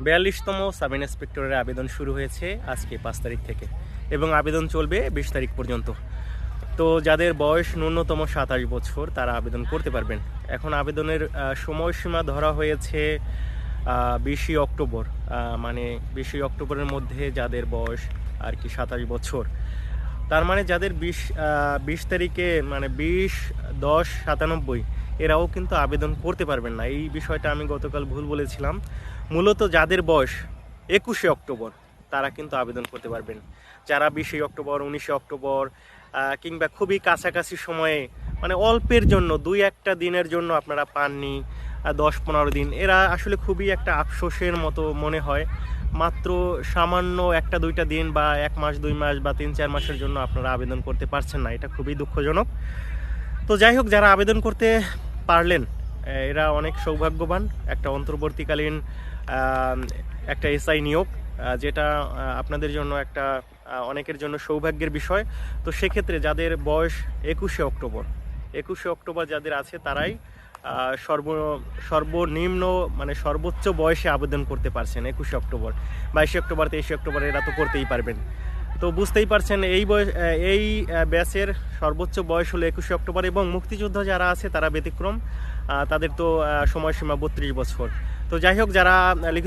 42তম sub ইন্সপেক্টরের আবেদন শুরু হয়েছে আজকে 5 তারিখ থেকে এবং আবেদন চলবে 20 তারিখ পর্যন্ত। তো যাদের বয়স ন্যূনতম 27 বছর তারা আবেদন করতে পারবেন। এখন আবেদনের সময়সীমা ধরা হয়েছে 20 অক্টোবর, মানে 20 অক্টোবরের মধ্যে যাদের বয়স আর কি 27 বছর, তার মানে যাদের 20 তারিখে মানে 20-10-97 এরাও কিন্তু আবেদন করতে পারবেন না। এই বিষয়টা আমি গতকাল ভুল বলেছিলাম। মূলত যাদের বয়স 21 অক্টোবর তারা কিন্তু আবেদন করতে পারবেন। যারা 20 অক্টোবর, 19 অক্টোবর কিংবা খুবই কাছাকাছি সময়ে মানে অল্পের জন্য 2-1 দিনের জন্য আপনারা পাননি, 10-15 দিন, এরা আসলে খুবই একটা আফসোসের মতো মনে হয়। মাত্র সামান্য 1-2 দিন বা 1 মাস 2 মাস বা 3-4 মাসের জন্য আপনারা আবেদন করতে পারছেন না, এটা খুবই দুঃখজনক। তো যাই হোক, যারা আবেদন করতে পারলেন এরা অনেক সৌভাগ্যবান। একটা অন্তর্বর্তীকালীন একটা এসআই নিয়োগ, যেটা আপনাদের জন্য একটা অনেকের জন্য সৌভাগ্যের বিষয়। তো সেক্ষেত্রে যাদের বয়স 21 অক্টোবর যাদের আছে তারাই সর্বনিম্ন মানে সর্বোচ্চ বয়সে আবেদন করতে পারছেন 21 অক্টোবর। 22 অক্টোবর, 23 অক্টোবর এরা তো করতেই পারবেন। তো বুঝতেই পারছেন এই ব্যাচের সর্বোচ্চ বয়স হলো 21 অক্টোবর এবং মুক্তিযোদ্ধা যারা আছে তারা ব্যতিক্রম, তাদের তো সময়সীমা 32 বছর। তো যাই হোক, যারা লিখিত